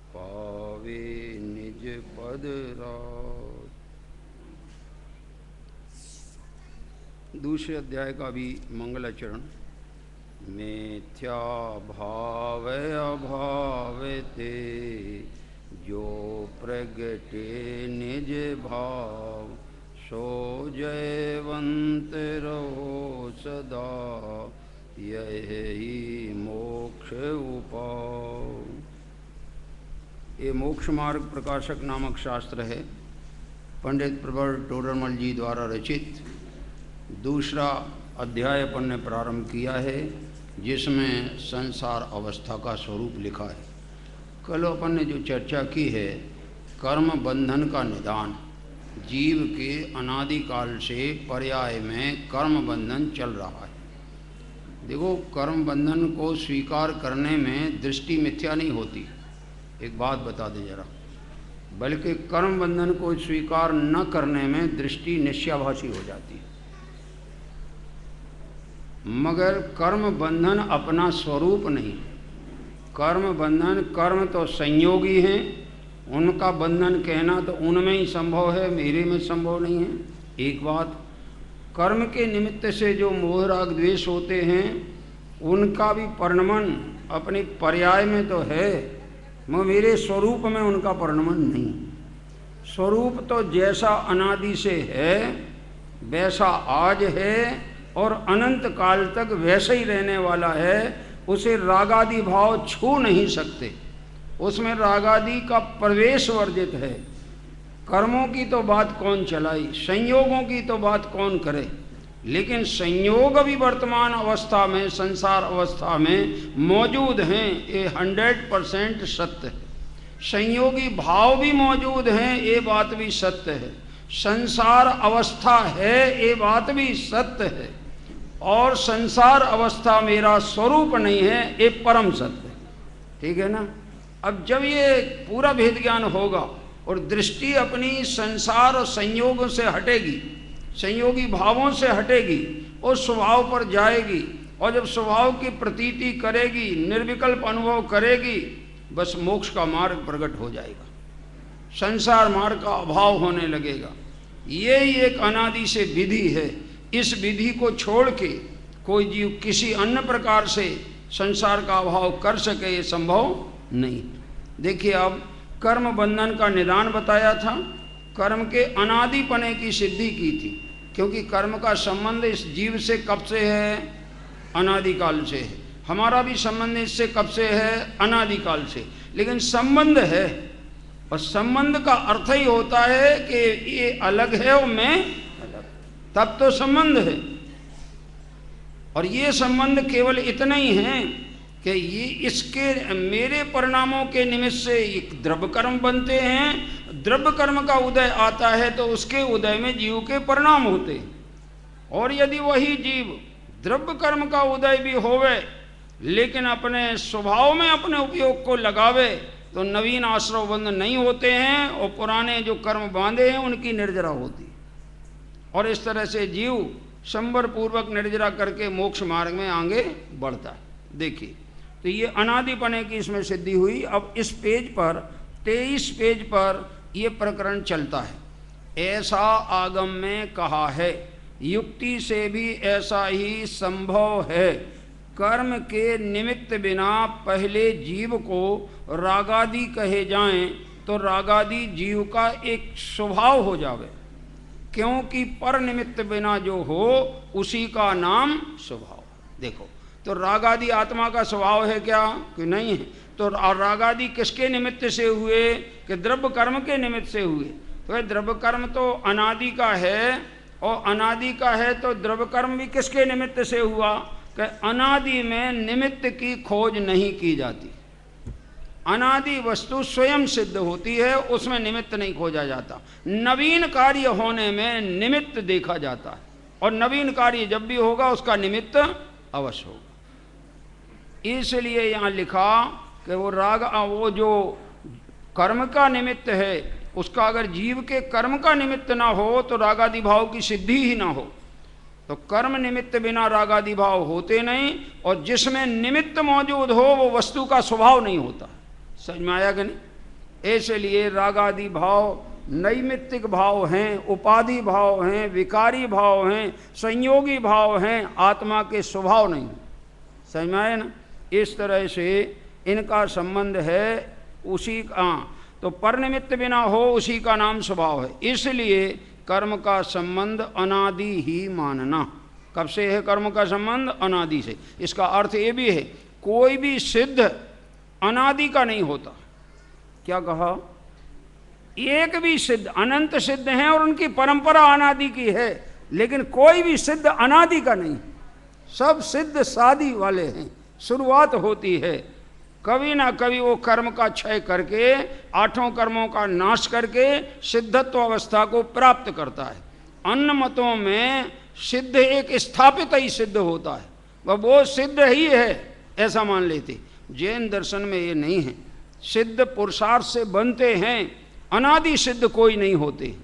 पावे निज पद राज। दूसरे अध्याय का भी मंगलाचरण। मिथ्या भाव अभाव ते जो प्रगटे निज भाव, सो जयवंत रहो सदा, यही मोक्ष उपाय। ये मोक्ष मार्ग प्रकाशक नामक शास्त्र है, पंडित प्रवर टोडरमल जी द्वारा रचित। दूसरा अध्याय अपन ने प्रारंभ किया है, जिसमें संसार अवस्था का स्वरूप लिखा है। कल अपन ने जो चर्चा की है, कर्म बंधन का निदान। जीव के अनादिकाल से पर्याय में कर्म बंधन चल रहा है। देखो, कर्म बंधन को स्वीकार करने में दृष्टि मिथ्या नहीं होती, एक बात बता दें जरा, बल्कि कर्म बंधन को स्वीकार न करने में दृष्टि निश्चयाभासी हो जाती है। मगर कर्म बंधन अपना स्वरूप नहीं है। कर्म बंधन, कर्म तो संयोगी हैं, उनका बंधन कहना तो उनमें ही संभव है, मेरे में संभव नहीं है। एक बात, कर्म के निमित्त से जो मोह राग द्वेष होते हैं, उनका भी परिणमन अपने पर्याय में तो है, मगर मेरे स्वरूप में उनका परिणमन नहीं। स्वरूप तो जैसा अनादि से है वैसा आज है और अनंत काल तक वैसे ही रहने वाला है। उसे रागादि भाव छू नहीं सकते, उसमें रागादि का प्रवेश वर्जित है। कर्मों की तो बात कौन चलाई, संयोगों की तो बात कौन करे, लेकिन संयोग भी वर्तमान अवस्था में, संसार अवस्था में मौजूद हैं, ये 100% सत्य है। संयोगी भाव भी मौजूद हैं, ये बात भी सत्य है। संसार अवस्था है, ये बात भी सत्य है। और संसार अवस्था मेरा स्वरूप नहीं है, ये परम सत्य है। ठीक है ना। अब जब ये पूरा भेद ज्ञान होगा और दृष्टि अपनी संसार और संयोगों से हटेगी, संयोगी भावों से हटेगी और स्वभाव पर जाएगी, और जब स्वभाव की प्रतीति करेगी, निर्विकल्प अनुभव करेगी, बस मोक्ष का मार्ग प्रकट हो जाएगा। संसार मार्ग का अभाव होने लगेगा। यही एक अनादि से विधि है। इस विधि को छोड़ के कोई जीव किसी अन्य प्रकार से संसार का अभाव कर सके, ये संभव नहीं। देखिए, अब कर्म बंधन का निदान बताया था, कर्म के अनादिपने की सिद्धि की थी, क्योंकि कर्म का संबंध इस जीव से कब से है, अनादिकाल से है। हमारा भी संबंध इससे कब से है, अनादिकाल से। लेकिन संबंध है, और संबंध का अर्थ ही होता है कि ये अलग है और मैं अलग, तब तो संबंध है। और ये संबंध केवल इतना ही है कि ये इसके मेरे परिणामों के निमित्त से एक द्रव्य कर्म बनते हैं। द्रव्य कर्म का उदय आता है तो उसके उदय में जीव के परिणाम होते हैं। और यदि वही जीव द्रव्य कर्म का उदय भी होवे, लेकिन अपने स्वभाव में अपने उपयोग को लगावे, तो नवीन आश्रव बंध नहीं होते हैं, और पुराने जो कर्म बांधे हैं उनकी निर्जरा होती है। और इस तरह से जीव संवर पूर्वक निर्जरा करके मोक्ष मार्ग में आगे बढ़ता है। देखिए, तो ये अनादिपने की इसमें सिद्धि हुई। अब इस पेज पर 23 पेज पर ये प्रकरण चलता है। ऐसा आगम में कहा है, युक्ति से भी ऐसा ही संभव है। कर्म के निमित्त बिना पहले जीव को रागादि कहे जाएं तो रागादि जीव का एक स्वभाव हो जावे, क्योंकि पर निमित्त बिना जो हो उसी का नाम स्वभाव। देखो, तो रागादि आत्मा का स्वभाव है क्या, कि नहीं है। तो रागादि किसके निमित्त से हुए, कि द्रव्य कर्म के निमित्त से हुए। तो द्रव्य कर्म तो अनादि का है, और अनादि का है तो द्रव्य कर्म भी किसके निमित्त से हुआ, कि अनादि में निमित्त की खोज नहीं की जाती। अनादि वस्तु स्वयं सिद्ध होती है, उसमें निमित्त नहीं खोजा जाता। नवीन कार्य होने में निमित्त देखा जाता है, और नवीन कार्य जब भी होगा उसका निमित्त अवश्य होगा। इसलिए यहाँ लिखा कि वो जो कर्म का निमित्त है, उसका अगर जीव के कर्म का निमित्त ना हो तो रागादि भाव की सिद्धि ही ना हो। तो कर्म निमित्त बिना रागादि भाव होते नहीं, और जिसमें निमित्त मौजूद हो वो वस्तु का स्वभाव नहीं होता। समझ में आया कि नहीं। इसलिए रागादि भाव नैमित्तिक भाव हैं, उपाधि भाव हैं, विकारी भाव हैं, संयोगी भाव हैं, आत्मा के स्वभाव नहीं। समझ में आए ना? इस तरह से इनका संबंध है उसी का, तो परनिमित्त बिना हो उसी का नाम स्वभाव है। इसलिए कर्म का संबंध अनादि ही मानना। कब से है कर्म का संबंध? अनादि से। इसका अर्थ ये भी है कोई भी सिद्ध अनादि का नहीं होता। क्या कहा? एक भी सिद्ध, अनंत सिद्ध हैं और उनकी परंपरा अनादि की है, लेकिन कोई भी सिद्ध अनादि का नहीं। सब सिद्ध सादि वाले हैं। शुरुआत होती है, कभी ना कभी वो कर्म का क्षय करके, आठों कर्मों का नाश करके सिद्धत्व अवस्था को प्राप्त करता है। अन्य मतों में सिद्ध एक स्थापित ही सिद्ध होता है, वह वो सिद्ध ही है ऐसा मान लेते। जैन दर्शन में ये नहीं है। सिद्ध पुरुषार्थ से बनते हैं, अनादि सिद्ध कोई नहीं होते।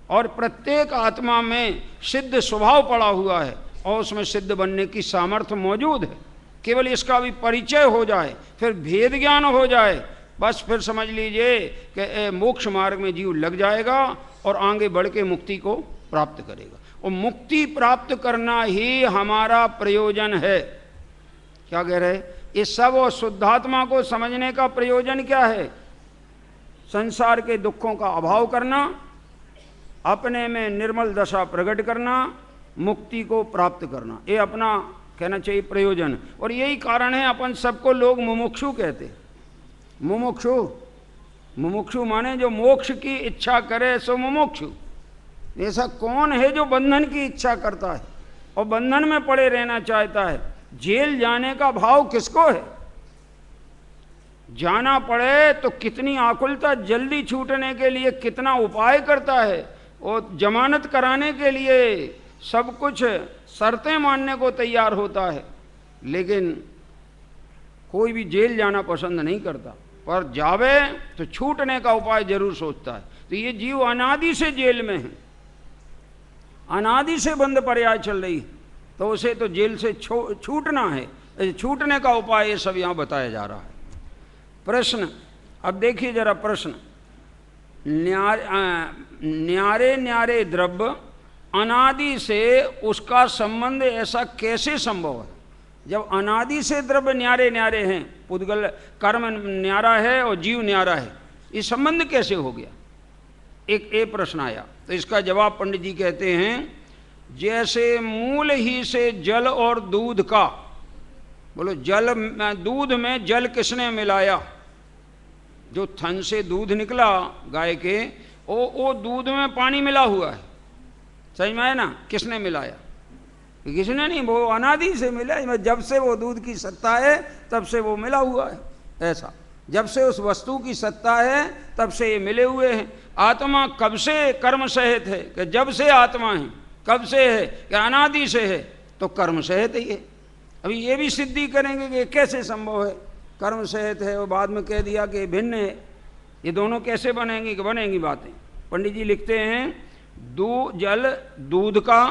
और प्रत्येक आत्मा में सिद्ध स्वभाव पड़ा हुआ है और उसमें सिद्ध बनने की सामर्थ्य मौजूद है। केवल इसका भी परिचय हो जाए, फिर भेद ज्ञान हो जाए, बस फिर समझ लीजिए कि मोक्ष मार्ग में जीव लग जाएगा और आगे बढ़ के मुक्ति को प्राप्त करेगा। और मुक्ति प्राप्त करना ही हमारा प्रयोजन है। क्या कह रहे? इस सब और शुद्धात्मा को समझने का प्रयोजन क्या है? संसार के दुखों का अभाव करना, अपने में निर्मल दशा प्रकट करना, मुक्ति को प्राप्त करना, ये अपना कहना चाहिए प्रयोजन। और यही कारण है अपन सबको लोग मुमुक्षु कहते। मुमुक्षु, मुमुक्षु माने जो मोक्ष की इच्छा करे सो मुमुक्षु। ऐसा कौन है जो बंधन की इच्छा करता है और बंधन में पड़े रहना चाहता है? जेल जाने का भाव किसको है? जाना पड़े तो कितनी आकुलता, जल्दी छूटने के लिए कितना उपाय करता है, और जमानत कराने के लिए सब कुछ शर्तें मानने को तैयार होता है। लेकिन कोई भी जेल जाना पसंद नहीं करता, पर जावे तो छूटने का उपाय जरूर सोचता है। तो ये जीव अनादि से जेल में है, अनादि से बंद पर्याय चल रही, तो उसे तो जेल से छूटना है। छूटने का उपाय ये सब यहाँ बताया जा रहा है। प्रश्न, अब देखिए जरा प्रश्न। न्यारे न्यारे द्रव्य अनादि से उसका संबंध ऐसा कैसे संभव है? जब अनादि से द्रव्य न्यारे न्यारे हैं, पुद्गल कर्म न्यारा है और जीव न्यारा है, ये संबंध कैसे हो गया? एक प्रश्न आया। तो इसका जवाब पंडित जी कहते हैं, जैसे मूल ही से जल और दूध का, बोलो जल, दूध में जल किसने मिलाया? जो थन से दूध निकला गाय के, वो दूध में पानी मिला हुआ है। समझ में आया ना? किसने मिलाया? किसने नहीं, वो अनादि से मिला। जब से वो दूध की सत्ता है तब से वो मिला हुआ है। ऐसा जब से उस वस्तु की सत्ता है तब से ये मिले हुए हैं। आत्मा कब से कर्म सहित है? कि जब से आत्मा है। कब से है? कि अनादि से है, तो कर्म सहित ही है। अभी ये भी सिद्धि करेंगे कि कैसे संभव है? कर्म सहित है और बाद में कह दिया कि भिन्न है। ये दोनों कैसे बनेंगी? कि बनेंगी बातें। पंडित जी लिखते हैं, जल दूध का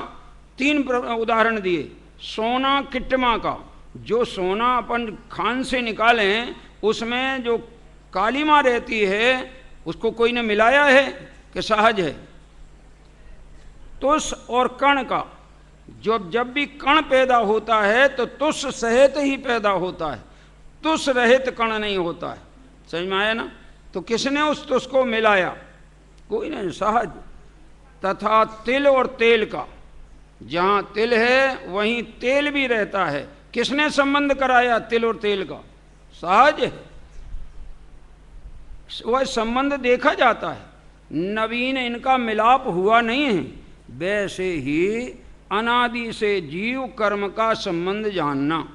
3 उदाहरण दिए। सोना किट्टमा का, जो सोना अपन खान से निकालें उसमें जो कालीमा रहती है उसको कोई ने मिलाया है कि सहज है? तुष और कण का, जब भी कण पैदा होता है तो तुष सहित ही पैदा होता है, तुष रहित कण नहीं होता है। समझ में आया ना? तो किसने उस तुष को मिलाया? कोई नहीं, सहज। तथा तिल और तेल का, जहाँ तिल है वहीं तेल भी रहता है। किसने संबंध कराया तिल और तेल का? सहज है, वह संबंध देखा जाता है। नवीन इनका मिलाप हुआ नहीं है। वैसे ही अनादि से जीव कर्म का संबंध जानना।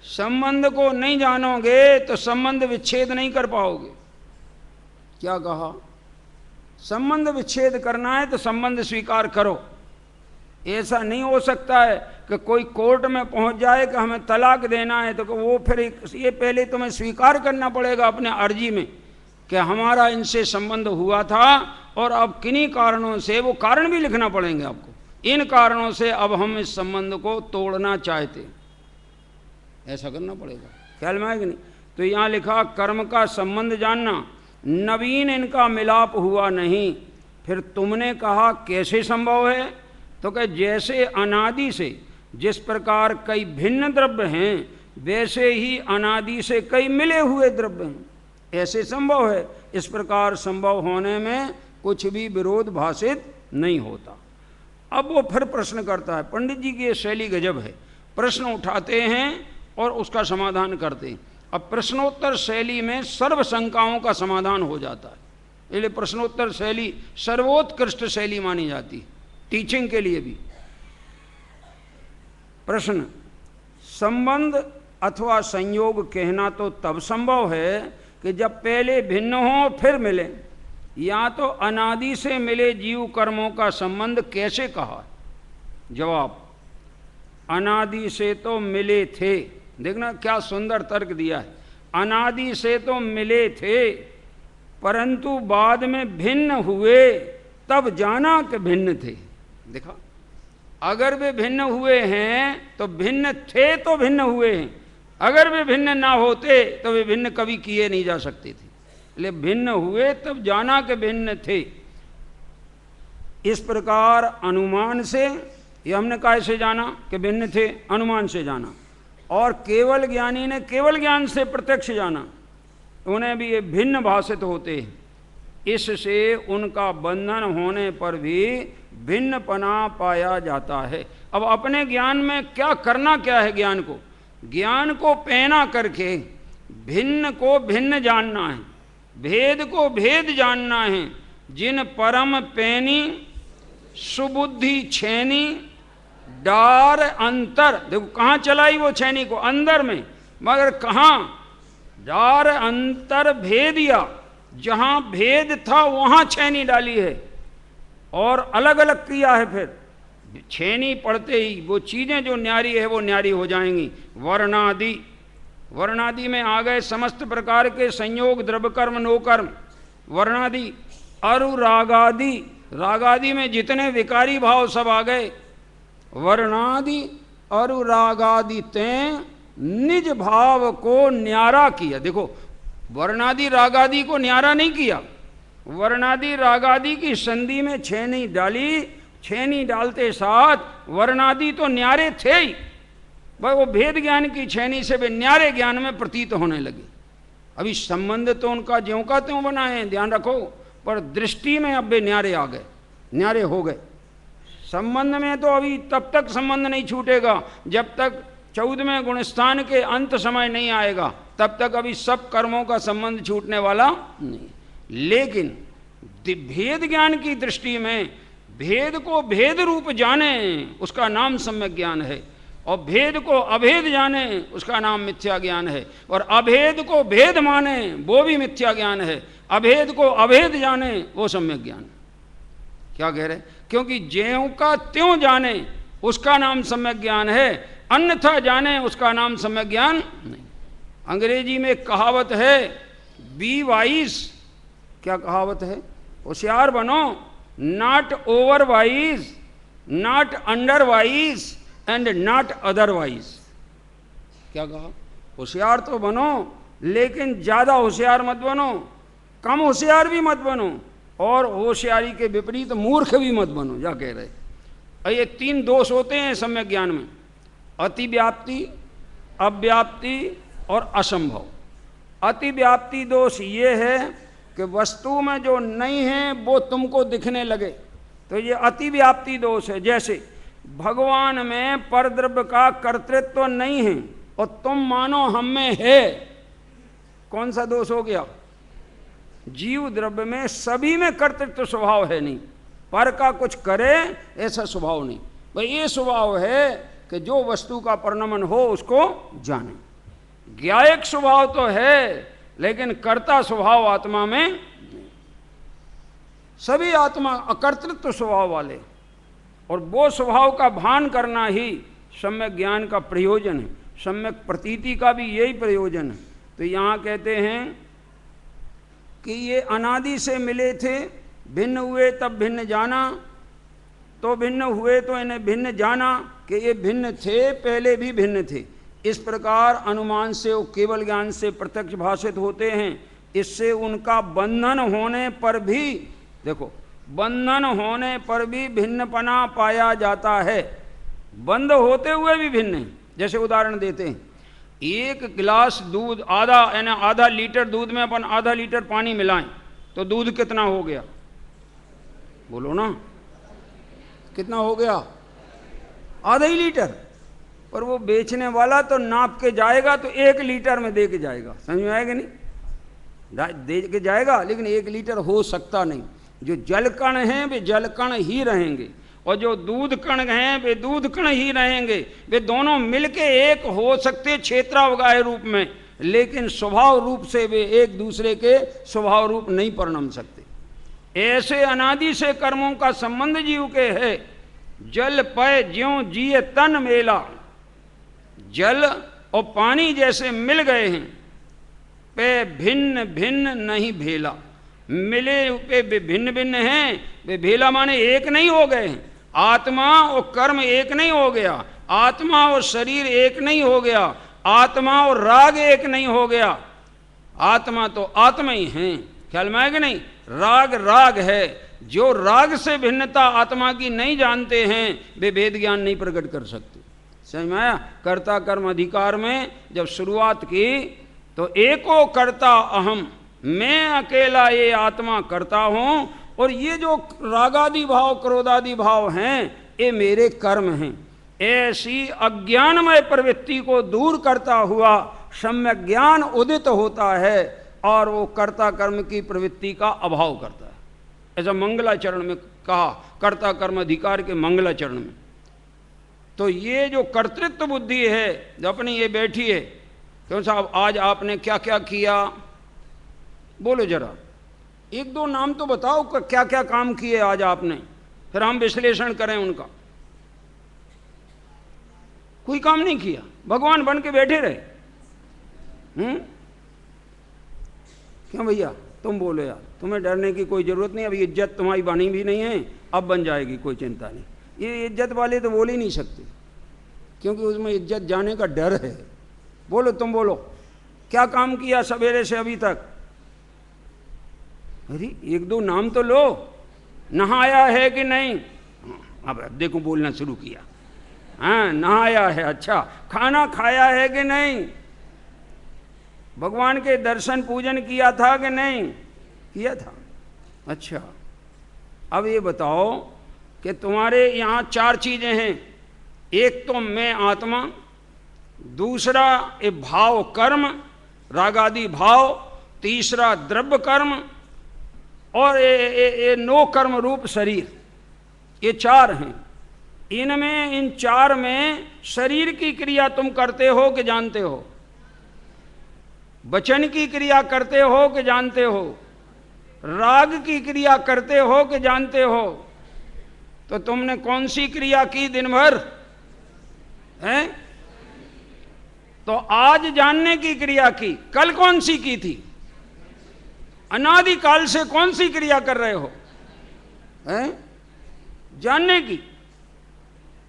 संबंध को नहीं जानोगे तो संबंध विच्छेद नहीं कर पाओगे। क्या कहा? संबंध विच्छेद करना है तो संबंध स्वीकार करो। ऐसा नहीं हो सकता है कि कोई कोर्ट में पहुंच जाए कि हमें तलाक देना है, तो वो फिर ये पहले तुम्हें स्वीकार करना पड़ेगा अपने अर्जी में कि हमारा इनसे संबंध हुआ था और अब किन्हीं कारणों से, वो कारण भी लिखना पड़ेंगे आपको, इन कारणों से अब हम इस संबंध को तोड़ना चाहते हैं। ऐसा करना पड़ेगा। ख्याल में आए कि नहीं? तो यहाँ लिखा कर्म का संबंध जानना। नवीन इनका मिलाप हुआ नहीं। फिर तुमने कहा कैसे संभव है? तो कहे जैसे अनादि से जिस प्रकार कई भिन्न द्रव्य हैं, वैसे ही अनादि से कई मिले हुए द्रव्य हैं, ऐसे संभव है। इस प्रकार संभव होने में कुछ भी विरोध भाषित नहीं होता। अब वो फिर प्रश्न करता है। पंडित जी की ये शैली गजब है, प्रश्न उठाते हैं और उसका समाधान करते हैं। अब प्रश्नोत्तर शैली में सर्व शंकाओं का समाधान हो जाता है, इसलिए प्रश्नोत्तर शैली सर्वोत्कृष्ट शैली मानी जाती है टीचिंग के लिए भी। प्रश्न, संबंध अथवा संयोग कहना तो तब संभव है कि जब पहले भिन्न हो फिर मिले, या तो अनादि से मिले जीव कर्मों का संबंध कैसे कहा? जवाब, अनादि से तो मिले थे। देखना क्या सुंदर तर्क दिया है। अनादि से तो मिले थे, परंतु बाद में भिन्न हुए, तब जाना कि भिन्न थे। देखा, अगर वे भिन्न हुए हैं तो भिन्न थे तो भिन्न हुए हैं, अगर वे भिन्न ना होते तो वे भिन्न कभी किए नहीं जा सकते थे। इसलिए भिन्न हुए तब जाना कि भिन्न थे। इस प्रकार अनुमान से, ये हमने कैसे जाना कि भिन्न थे? अनुमान से जाना। और केवल ज्ञानी ने केवल ज्ञान से प्रत्यक्ष जाना, उन्हें भी ये भिन्न भाषित होते हैं। इससे उनका बंधन होने पर भी भिन्नपना पाया जाता है। अब अपने ज्ञान में क्या करना क्या है? ज्ञान को पैना करके भिन्न को भिन्न जानना है, भेद को भेद जानना है। जिन परम पैनी सुबुद्धि छेनी डार अंतर, देखो कहाँ चलाई वो छेनी को? अंदर में, मगर कहाँ? डार अंतर भेदिया, जहाँ भेद था वहाँ छेनी डाली है और अलग अलग किया है। फिर छेनी पड़ते ही वो चीज़ें जो न्यारी है वो न्यारी हो जाएंगी। वर्णादि, वर्णादि में आ गए समस्त प्रकार के संयोग, द्रव्य कर्म, नो कर्म, वर्णादि। अरुरागादि, रागादि में जितने विकारी भाव सब आ गए। वर्णादि अरुरागादि ते निज भाव को न्यारा किया। देखो, वर्णादि रागादि को न्यारा नहीं किया, वर्णादि रागादि की संधि में छेनी डाली। छेनी डालते साथ वर्णादि तो न्यारे थे ही, भाई वो भेद ज्ञान की छेनी से वे न्यारे ज्ञान में प्रतीत होने लगे। अभी संबंध तो उनका ज्यों का त्यों बनाए हैं, ध्यान रखो, पर दृष्टि में अब वे न्यारे आ गए, न्यारे हो गए। संबंध में तो अभी तब तक संबंध नहीं छूटेगा जब तक 14वें गुणस्थान के अंत समय नहीं आएगा, तब तक अभी सब कर्मों का संबंध छूटने वाला नहीं। लेकिन भेद ज्ञान की दृष्टि में भेद को भेद रूप जाने उसका नाम सम्यक ज्ञान है, और भेद को अभेद जाने उसका नाम मिथ्या ज्ञान है, और अभेद को भेद माने वो भी मिथ्या ज्ञान है, अभेद को अभेद जाने वो सम्यक ज्ञान। क्या कह रहे? क्योंकि ज्यों का त्यों जाने उसका नाम सम्यक ज्ञान है, अन्यथा जाने उसका नाम सम्यक ज्ञान नहीं। अंग्रेजी में एक कहावत है, बी वाइज। क्या कहावत है? होशियार बनो, not over wise, not under wise and not otherwise. क्या कहा? होशियार तो बनो लेकिन ज्यादा होशियार मत बनो, कम होशियार भी मत बनो, और होशियारी के विपरीत मूर्ख भी मत बनो। क्या कह रहे? ये 3 दोष होते हैं सम्यक ज्ञान में, अतिव्याप्ति, अव्याप्ति और असंभव। अतिव्याप्ति दोष ये है कि वस्तु में जो नहीं है वो तुमको दिखने लगे, तो ये अतिव्याप्ति दोष है। जैसे भगवान में परद्रव्य का कर्तृत्व नहीं है और तुम मानो हम में है, कौन सा दोष हो गया? जीव द्रव्य में सभी में कर्तृत्व स्वभाव है नहीं, पर का कुछ करे ऐसा स्वभाव नहीं। भाई ये स्वभाव है कि जो वस्तु का परिणमन हो उसको जाने। ज्ञायक स्वभाव तो है लेकिन कर्ता स्वभाव आत्मा में नहीं। सभी आत्मा अकर्तृत्व स्वभाव वाले, और वो स्वभाव का भान करना ही सम्यक ज्ञान का प्रयोजन है। सम्यक प्रतीति का भी यही प्रयोजन है। तो यहाँ कहते हैं कि ये अनादि से मिले थे, भिन्न हुए तब भिन्न जाना, तो भिन्न हुए तो इन्हें भिन्न जाना कि ये भिन्न थे, पहले भी भिन्न थे। इस प्रकार अनुमान से और केवल ज्ञान से प्रत्यक्ष भाषित होते हैं। इससे उनका बंधन होने पर भी, देखो, बंधन होने पर भी भिन्नपना पाया जाता है, बंद होते हुए भी भिन्न है। जैसे उदाहरण देते हैं, एक गिलास दूध, आधा यानी आधा लीटर दूध में अपन आधा लीटर पानी मिलाएं तो दूध कितना हो गया? बोलो ना, कितना हो गया? आधा ही लीटर। पर वो बेचने वाला तो नाप के जाएगा तो 1 लीटर में दे के जाएगा, समझ में आएगा? नहीं दे के जाएगा, लेकिन 1 लीटर हो सकता नहीं। जो जल कण हैं वे जल कण ही रहेंगे, और जो दूध कण हैं वे दूध कण ही रहेंगे। वे दोनों मिलके एक हो सकते क्षेत्रावगाह रूप में, लेकिन स्वभाव रूप से वे एक दूसरे के स्वभाव रूप नहीं परिणम सकते। ऐसे अनादि से कर्मों का संबंध जीव के है। जल पय ज्यों जिए तन मेला, जल और पानी जैसे मिल गए हैं, पे भिन्न भिन्न नहीं भेला। मिले पे भिन्न भिन्न हैं, वे भेला माने एक नहीं हो गए हैं। आत्मा और कर्म एक नहीं हो गया, आत्मा और शरीर एक नहीं हो गया, आत्मा और राग एक नहीं हो गया। आत्मा तो आत्मा ही है, ख्याल में आएगा? नहीं, राग राग है। जो राग से भिन्नता आत्मा की नहीं जानते हैं वे भेद ज्ञान नहीं प्रकट कर सकते। समझ में आया? कर्ता कर्म अधिकार में जब शुरुआत की तो एको कर्ता अहम, मैं अकेला ये आत्मा करता हूं, और ये जो रागादि भाव क्रोधादि भाव हैं ये मेरे कर्म हैं। ऐसी अज्ञानमय प्रवृत्ति को दूर करता हुआ सम्यक ज्ञान उदित होता है और वो कर्ता कर्म की प्रवृत्ति का अभाव करता है। ऐसा मंगलाचरण में कहा, कर्ता कर्म अधिकार के मंगलाचरण में। तो ये जो कर्तृत्व बुद्धि है जो अपनी ये बैठी है, क्यों साहब आज आपने क्या क्या किया, बोलो जरा, 1-2 नाम तो बताओ क्या क्या काम किए आज आपने, फिर हम विश्लेषण करें उनका। कोई काम नहीं किया, भगवान बन के बैठे रहे। क्यों भैया, तुम बोलो यार, तुम्हें डरने की कोई जरूरत नहीं। अभी इज्जत तुम्हारी बनी भी नहीं है, अब बन जाएगी, कोई चिंता नहीं। ये इज्जत वाले तो बोल ही नहीं सकते, क्योंकि उसमें इज्जत जाने का डर है। बोलो, तुम बोलो, क्या काम किया सवेरे से अभी तक? अरे 1-2 नाम तो लो। नहाया है कि नहीं? अब देखो बोलना शुरू किया। हाँ, नहाया है, अच्छा। खाना खाया है कि नहीं? भगवान के दर्शन पूजन किया था कि नहीं? किया था, अच्छा। अब ये बताओ कि तुम्हारे यहाँ 4 चीजें हैं। एक तो मैं आत्मा, दूसरा ये भाव कर्म, रागादि भाव, तीसरा द्रव्य कर्म, और ये 9 कर्म रूप शरीर। ये 4 हैं। इनमें, इन 4 में शरीर की क्रिया तुम करते हो कि जानते हो? वचन की क्रिया करते हो कि जानते हो? राग की क्रिया करते हो कि जानते हो? तो तुमने कौन सी क्रिया की दिन भर? हैं? तो आज जानने की क्रिया की, कल कौन सी की थी? अनादि काल से कौन सी क्रिया कर रहे हो? हैं? जानने की।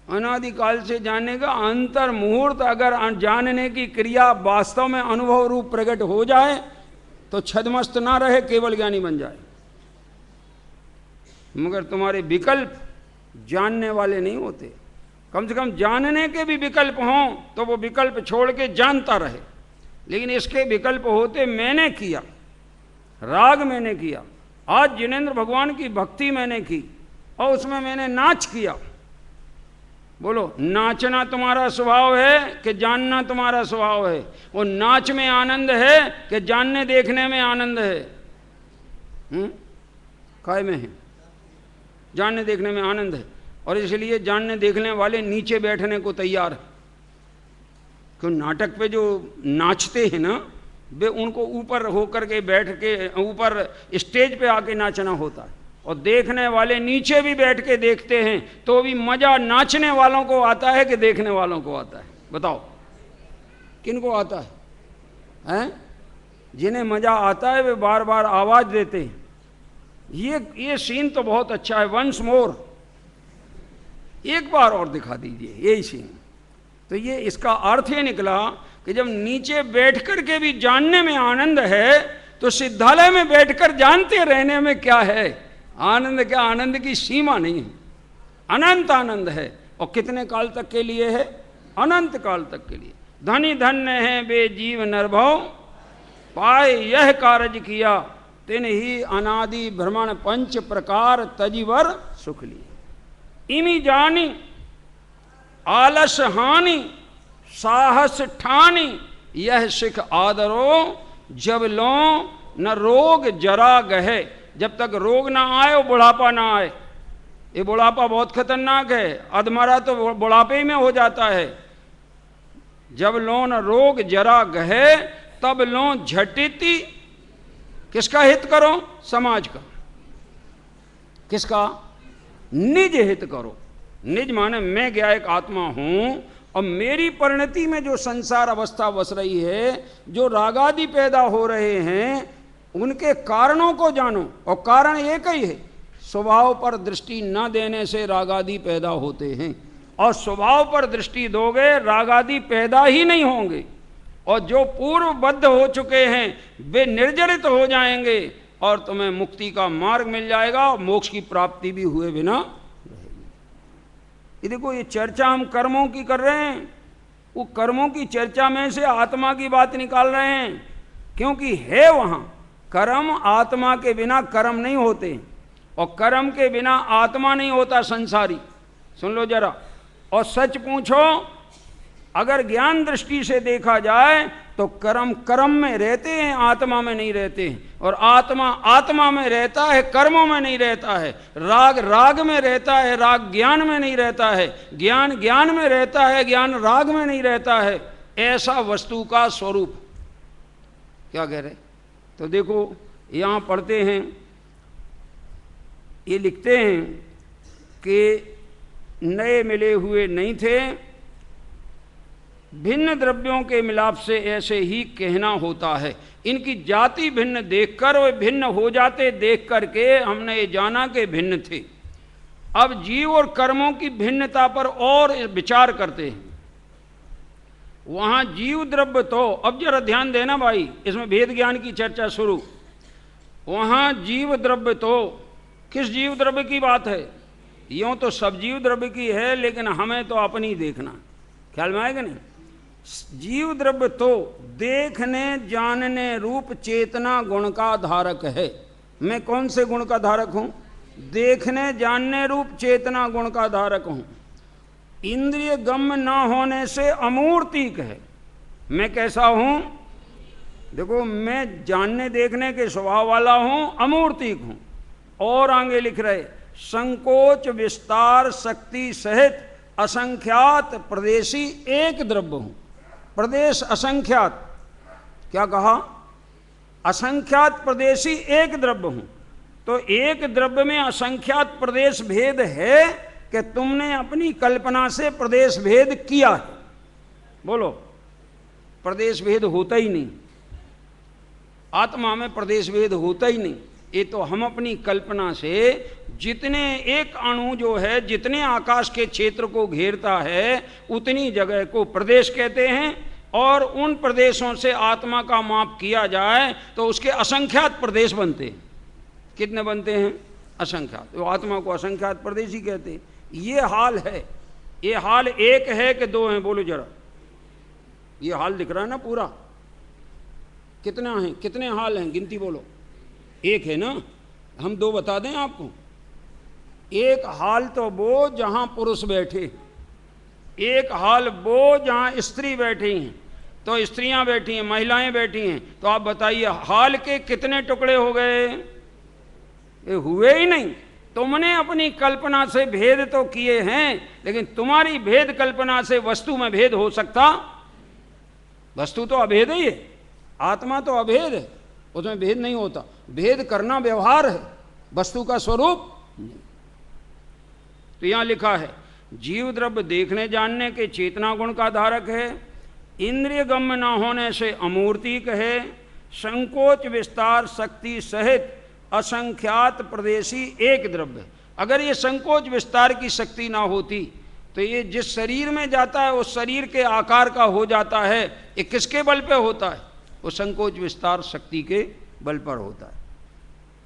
अनादि काल से जानने का अंतर मुहूर्त अगर जानने की क्रिया वास्तव में अनुभव रूप प्रकट हो जाए तो छदमस्त ना रहे, केवल ज्ञानी बन जाए। मगर तुम्हारे विकल्प जानने वाले नहीं होते। कम से कम जानने के भी विकल्प हों तो वो विकल्प छोड़ के जानता रहे। लेकिन इसके विकल्प होते मैंने किया, राग मैंने किया, आज जिनेंद्र भगवान की भक्ति मैंने की और उसमें मैंने नाच किया। बोलो, नाचना तुम्हारा स्वभाव है कि जानना तुम्हारा स्वभाव है? वो नाच में आनंद है कि जानने देखने में आनंद है? काय में है? जानने देखने में आनंद है, और इसलिए जानने देखने वाले नीचे बैठने को तैयार है। क्यों? नाटक पे जो नाचते हैं ना, वे उनको ऊपर होकर के बैठ के, ऊपर स्टेज पे आके नाचना होता है, और देखने वाले नीचे भी बैठ के देखते हैं, तो भी मजा नाचने वालों को आता है कि देखने वालों को आता है? बताओ, किनको आता है? हैं? जिन्हें मजा आता है वे बार बार आवाज देते हैं। ये सीन तो बहुत अच्छा है, वंस मोर, एक बार और दिखा दीजिए यही सीन। तो ये इसका अर्थ ये निकला कि जब नीचे बैठ कर के भी जानने में आनंद है तो सिद्धालय में बैठकर जानते रहने में क्या है आनंद, क्या आनंद की सीमा नहीं है, अनंत आनंद है। और कितने काल तक के लिए है? अनंत काल तक के लिए। धनी धन्य है बे जीव नरभव, पाए यह कारज किया, तिन ही अनादि भ्रमण पंच प्रकार तजीवर सुख लिए। इमी जानी आलस हानि साहस ठानी, यह सिख आदरो, जब लो न रोग जरा गहे। जब तक रोग ना आए और बुढ़ापा ना आए। ये बुढ़ापा बहुत खतरनाक है, अधमरा तो बुढ़ापे में हो जाता है। जब लो न रोग जरा गहे, तब लो झटिति। किसका हित करो? समाज का। किसका? निज हित करो। निज माने मैं क्या एक आत्मा हूं और मेरी परिणति में जो संसार अवस्था बस रही है, जो रागादि पैदा हो रहे हैं, उनके कारणों को जानो। और कारण एक ही है, स्वभाव पर दृष्टि न देने से रागादि पैदा होते हैं, और स्वभाव पर दृष्टि दोगे रागादि पैदा ही नहीं होंगे। और जो पूर्वबद्ध हो चुके हैं वे निर्जरित हो जाएंगे और तुम्हें मुक्ति का मार्ग मिल जाएगा और मोक्ष की प्राप्ति भी हुए बिना रहेगी। ये देखो, ये चर्चा हम कर्मों की कर रहे हैं, वो कर्मों की चर्चा में से आत्मा की बात निकाल रहे हैं, क्योंकि है वहां कर्म। आत्मा के बिना कर्म नहीं होते, और कर्म के बिना आत्मा नहीं होता संसारी। सुन लो जरा, और सच पूछो, अगर ज्ञान दृष्टि से देखा जाए तो कर्म कर्म में रहते हैं, आत्मा में नहीं रहते हैं। और आत्मा आत्मा में रहता है, कर्मों में नहीं रहता है। राग राग में रहता है, राग ज्ञान में नहीं रहता है। ज्ञान ज्ञान में रहता है, ज्ञान राग में नहीं रहता है। ऐसा वस्तु का स्वरूप। क्या कह रहे? तो देखो यहां पढ़ते हैं, ये लिखते हैं कि नए मिले हुए नहीं थे, भिन्न द्रव्यों के मिलाप से ऐसे ही कहना होता है। इनकी जाति भिन्न देखकर वे भिन्न हो जाते देख करके हमने ये जाना कि भिन्न थे। अब जीव और कर्मों की भिन्नता पर और विचार करते हैं। वहां जीव द्रव्य तो, अब जरा ध्यान देना भाई, इसमें भेद ज्ञान की चर्चा शुरू। वहां जीव द्रव्य तो किस जीव द्रव्य की बात है? यूं तो सब जीव द्रव्य की है, लेकिन हमें तो अपनी देखना। ख्याल में आएगा नहीं? जीव द्रव्य तो देखने जानने रूप चेतना गुण का धारक है। मैं कौन से गुण का धारक हूं? देखने जानने रूप चेतना गुण का धारक हूं। इंद्रिय गम्य न होने से अमूर्तिक है। मैं कैसा हूं? देखो, मैं जानने देखने के स्वभाव वाला हूं, अमूर्तिक हूं। और आगे लिख रहे, संकोच विस्तार शक्ति सहित असंख्यात प्रदेशी एक द्रव्य हूं। प्रदेश असंख्यात, क्या कहा? असंख्यात प्रदेशी एक द्रव्य हूं। तो एक द्रव्य में असंख्यात प्रदेश भेद है कि तुमने अपनी कल्पना से प्रदेश भेद किया है? बोलो, प्रदेश भेद होता ही नहीं। आत्मा में प्रदेश भेद होता ही नहीं। ये तो हम अपनी कल्पना से जितने एक अणु जो है, जितने आकाश के क्षेत्र को घेरता है, उतनी जगह को प्रदेश कहते हैं। और उन प्रदेशों से आत्मा का माप किया जाए तो उसके असंख्यात प्रदेश बनते हैं। कितने बनते हैं? असंख्यात। तो आत्मा को असंख्यात प्रदेश ही कहते हैं। ये हाल है। ये हाल एक है कि दो हैं? बोलो जरा। ये हाल दिख रहा है ना पूरा? कितना है? कितने हाल हैं? गिनती बोलो। एक है ना? हम दो बता दें आपको। एक हाल तो वो जहां पुरुष बैठे, एक हाल वो जहां स्त्री बैठी हैं। तो स्त्रियां बैठी हैं, महिलाएं बैठी हैं। तो आप बताइए, हाल के कितने टुकड़े हो गए? ये हुए ही नहीं। तुमने अपनी कल्पना से भेद तो किए हैं, लेकिन तुम्हारी भेद कल्पना से वस्तु में भेद हो सकता? वस्तु तो अभेद ही है, आत्मा तो अभेद है, उसमें भेद नहीं होता। भेद करना व्यवहार है, वस्तु का स्वरूप नहीं। तो यहां लिखा है, जीव द्रव्य देखने जानने के चेतना गुण का धारक है, इंद्रिय गम्य न होने से अमूर्तिक है, संकोच विस्तार शक्ति सहित असंख्यात प्रदेशी एक द्रव्य। अगर ये संकोच विस्तार की शक्ति ना होती तो ये जिस शरीर में जाता है उस शरीर के आकार का हो जाता है। ये किसके बल पे होता है? वो संकोच विस्तार शक्ति के बल पर होता है।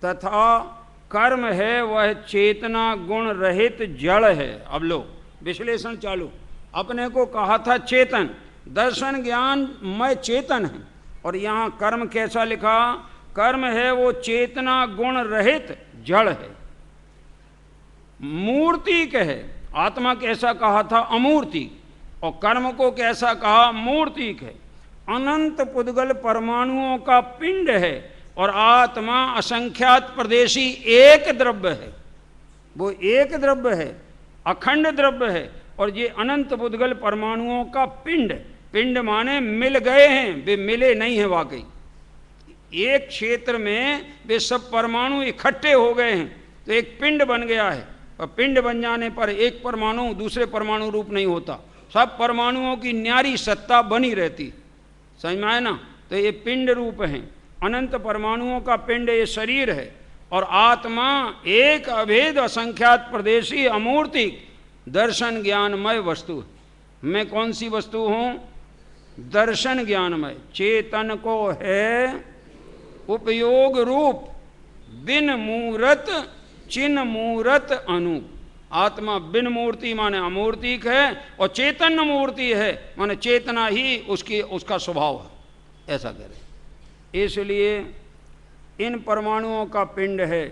तथा कर्म है वह चेतना गुण रहित जड़ है। अब लो विश्लेषण चालू। अपने को कहा था चेतन, दर्शन ज्ञान मैं चेतन है, और यहाँ कर्म कैसा लिखा? कर्म है वो चेतना गुण रहित जड़ है, मूर्तिक है। आत्मा कैसा कहा था? अमूर्तिक। और कर्म को कैसा कहा? मूर्तिक है। अनंत पुद्गल परमाणुओं का पिंड है, और आत्मा असंख्यात प्रदेशी एक द्रव्य है। वो एक द्रव्य है, अखंड द्रव्य है, और ये अनंत पुद्गल परमाणुओं का पिंड। पिंड माने मिल गए हैं, वे मिले नहीं हैं वाकई। एक क्षेत्र में वे सब परमाणु इकट्ठे हो गए हैं तो एक पिंड बन गया है। और पिंड बन जाने पर एक परमाणु दूसरे परमाणु रूप नहीं होता, सब परमाणुओं की न्यारी सत्ता बनी रहती। समझ में आया ना? तो ये पिंड रूप है, अनंत परमाणुओं का पिंड ये शरीर है। और आत्मा एक अभेद असंख्यात प्रदेशी अमूर्तिक दर्शन ज्ञानमय वस्तु है। मैं कौन सी वस्तु हूँ? दर्शन ज्ञानमय। चेतन को है उपयोग रूप, बिन मूर्त चिन्ह मूर्त अनूप। आत्मा बिन मूर्ति माने अमूर्तिक है, और चेतन मूर्ति है माने चेतना ही उसका स्वभाव है, ऐसा कह रहे। इसलिए इन परमाणुओं का पिंड है,